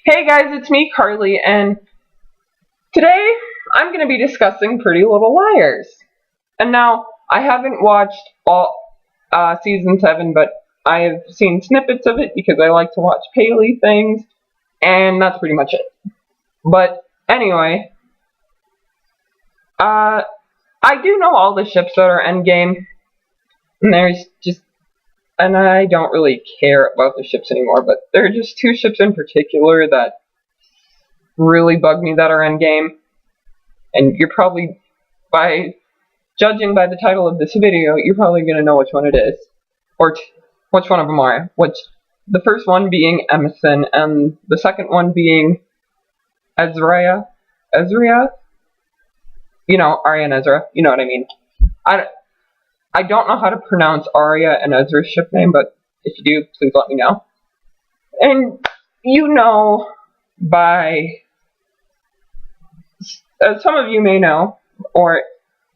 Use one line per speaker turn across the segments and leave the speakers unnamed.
Hey guys, it's me, Carly, and today I'm going to be discussing Pretty Little Liars. And now, I haven't watched all season 7, but I've seen snippets of it because I like to watch Paley things, and that's pretty much it. But anyway, I do know all the ships that are endgame, and I don't really care about the ships anymore, but there are just two ships in particular that really bug me that are endgame, and you're probably, judging by the title of this video, you're probably going to know which one it is, or which one of them are, the first one being Emison, and the second one being Ezria, you know, Arya and Ezra, you know what I mean. I don't know how to pronounce Arya and Ezra's ship name, but if you do, please let me know. And you know, as some of you may know, or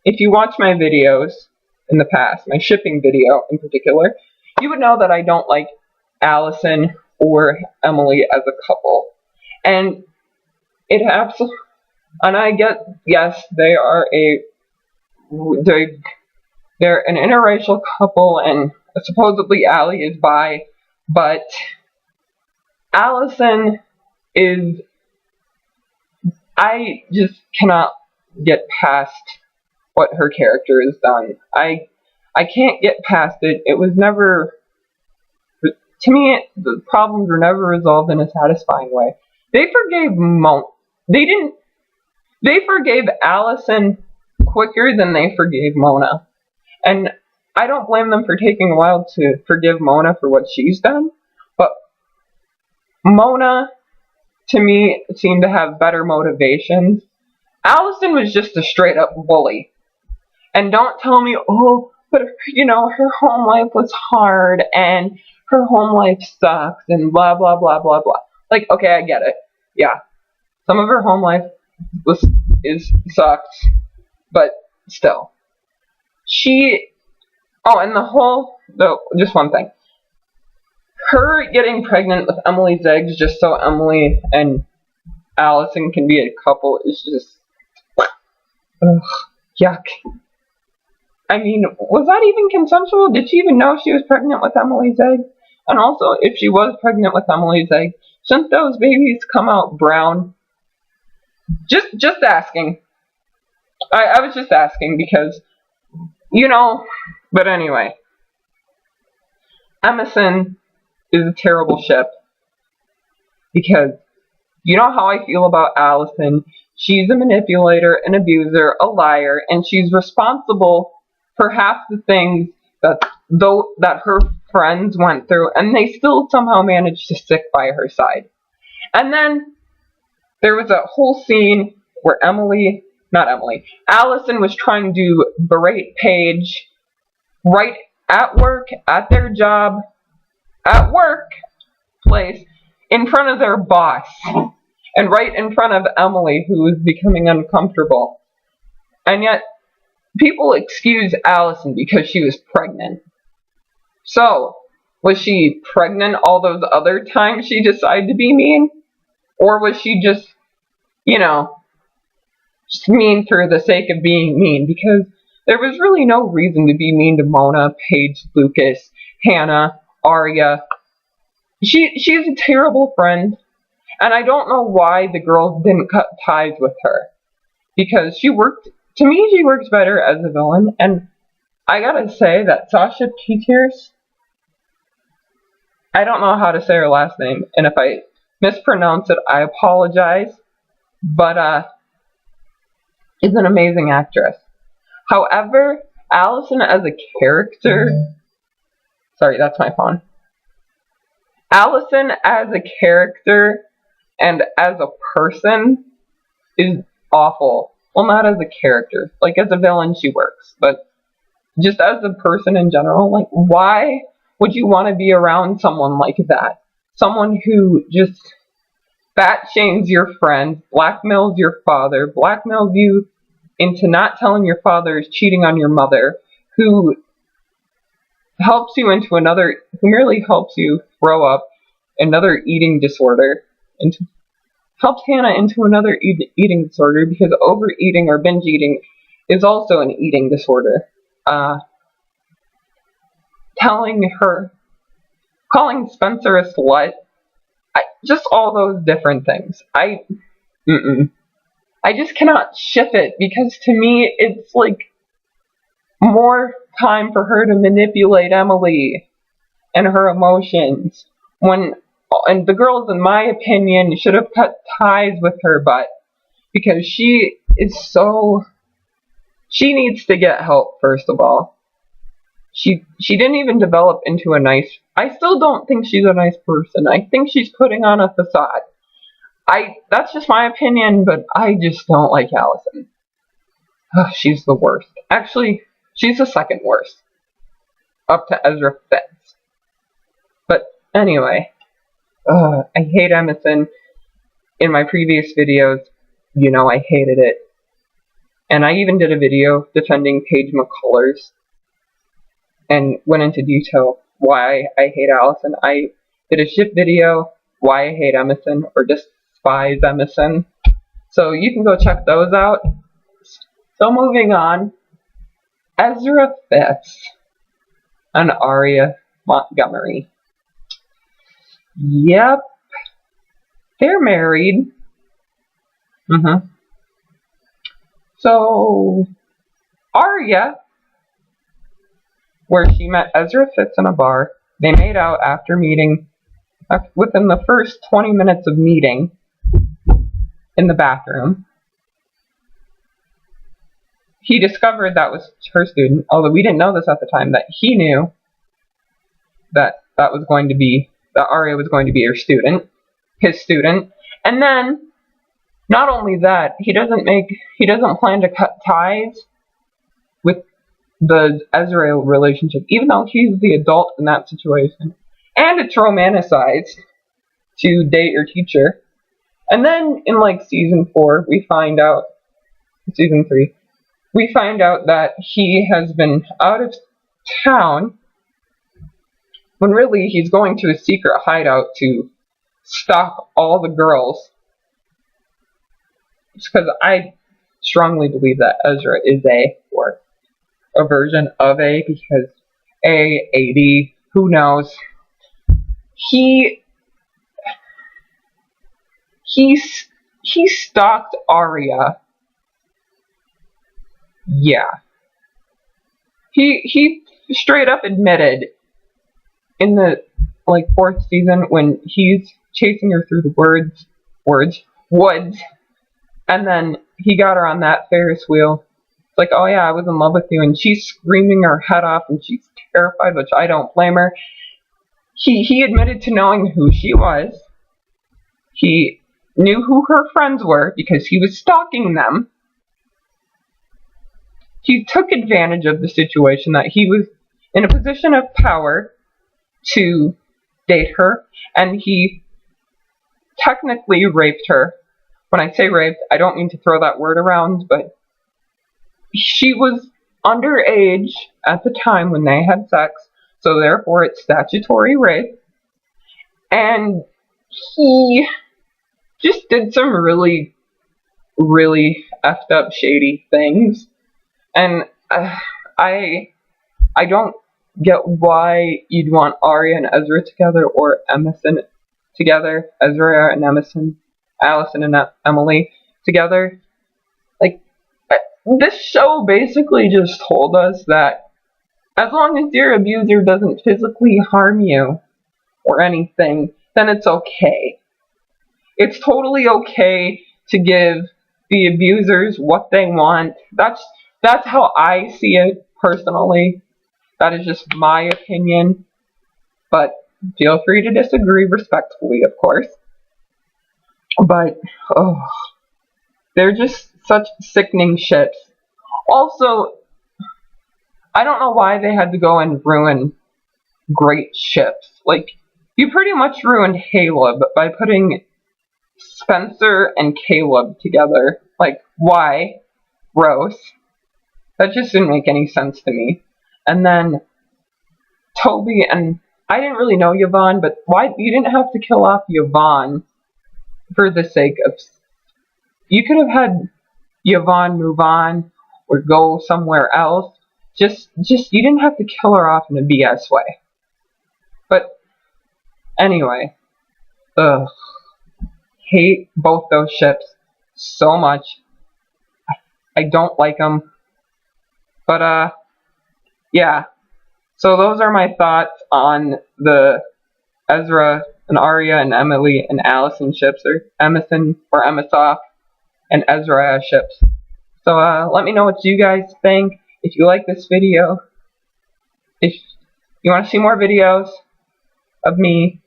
if you watch my videos in the past, my shipping video in particular, you would know that I don't like Alison or Emily as a couple. And I get, yes, they're an interracial couple, and supposedly Allie is bi, but Alison is, I just cannot get past what her character has done. I can't get past it. It was never, to me, the problems were never resolved in a satisfying way. They forgave Alison quicker than they forgave Mona. And I don't blame them for taking a while to forgive Mona for what she's done, but Mona, to me, seemed to have better motivations. Alison was just a straight-up bully. And don't tell me, oh, but, you know, her home life was hard, and her home life sucks, and blah, blah, blah, blah, blah. Like, okay, I get it. Yeah. Some of her home life sucks, but still. Just one thing. Her getting pregnant with Emily's eggs just so Emily and Alison can be a couple is just, yuck. I mean, was that even consensual? Did she even know she was pregnant with Emily's eggs? And also, if she was pregnant with Emily's eggs, shouldn't those babies come out brown? Just asking. I was just asking because, you know, but anyway. Emison is a terrible ship. Because, you know how I feel about Alison. She's a manipulator, an abuser, a liar, and she's responsible for half the things that her friends went through, and they still somehow managed to stick by her side. And then there was a whole scene where Alison was trying to berate Paige right at work, at their job, at workplace, in front of their boss, and right in front of Emily, who was becoming uncomfortable. And yet, people excuse Alison because she was pregnant. So, was she pregnant all those other times she decided to be mean? Or was she just, you know, just mean for the sake of being mean? Because there was really no reason to be mean to Mona, Paige, Lucas, Hannah, Arya. She's a terrible friend, and I don't know why the girls didn't cut ties with her. Because she works better as a villain, and I gotta say that Sasha Peters, I don't know how to say her last name, and if I mispronounce it, I apologize, but, is an amazing actress. However, Alison as a character, sorry, that's my phone. Alison as a character and as a person is awful. Well, not as a character. Like, as a villain, she works. But just as a person in general, like, why would you want to be around someone like that? Someone who just fat shames your friend, blackmails your father, blackmails you into not telling your father is cheating on your mother, who merely helps you throw up another eating disorder into another eating disorder, because overeating or binge eating is also an eating disorder. Calling Spencer a slut, just all those different things. I just cannot ship it, because to me it's like more time for her to manipulate Emily and her emotions, and the girls, in my opinion, should have cut ties with her butt, because she needs to get help. First of all, she didn't even develop into I still don't think she's a nice person. I think she's putting on a facade. That's just my opinion, but I just don't like Alison. She's the worst. Actually, she's the second worst, up to Ezra Fitz. But anyway, I hate Emison. In my previous videos, I hated it. And I even did a video defending Paige McCullers and went into detail why I hate Alison. I did a ship video, why I hate Emison, or despise Emison. So you can go check those out. So moving on, Ezra Fitz and Aria Montgomery. Yep, they're married. So, Aria, where she met Ezra Fitz in a bar, they made out after meeting, within the first 20 minutes of meeting, in the bathroom. He discovered that was her student, although we didn't know this at the time, that he knew that Aria was going to be his student. And then, not only that, he doesn't plan to cut ties with the Ezra relationship, even though he's the adult in that situation. And it's romanticized to date your teacher. And then in season 4, season 3, we find out that he has been out of town, when really he's going to a secret hideout to stalk all the girls. Just because I strongly believe that Ezra is or a version of because AD, who knows. He stalked Aria. Yeah. He straight up admitted in the 4th season, when he's chasing her through the woods, and then he got her on that Ferris wheel. It's like, oh yeah, I was in love with you, and she's screaming her head off, and she's terrified, which I don't blame her. He admitted to knowing who she was. He knew who her friends were, because he was stalking them. He took advantage of the situation that he was in a position of power to date her, and he technically raped her. When I say raped, I don't mean to throw that word around, but she was underage at the time when they had sex, so therefore it's statutory rape. And he just did some really, really effed up shady things. And I don't get why you'd want Aria and Ezra together, or Emison together, Ezria and Emison, Alison and Emily together. This show basically just told us that as long as your abuser doesn't physically harm you or anything, then it's okay. It's totally okay to give the abusers what they want. That's how I see it personally. That is just my opinion, but feel free to disagree respectfully, of course. But, they're just such sickening ships. Also, I don't know why they had to go and ruin great ships. You pretty much ruined Caleb by putting Spencer and Caleb together. Why? Gross. That just didn't make any sense to me. And then Toby, and I didn't really know Yvonne, but why you didn't have to kill off Yvonne for the sake of, you could have had Yvonne move on or go somewhere else. Just you didn't have to kill her off in a BS way. But anyway, ugh, hate both those ships so much. I don't like them. But yeah. So those are my thoughts on the Ezra and Arya and Emily and Alison ships, or Emison or Emisoff and Ezra ships. So let me know what you guys think. If you like this video, if you want to see more videos of me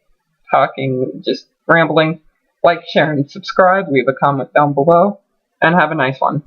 talking, just rambling, like, share, and subscribe. Leave a comment down below, and have a nice one.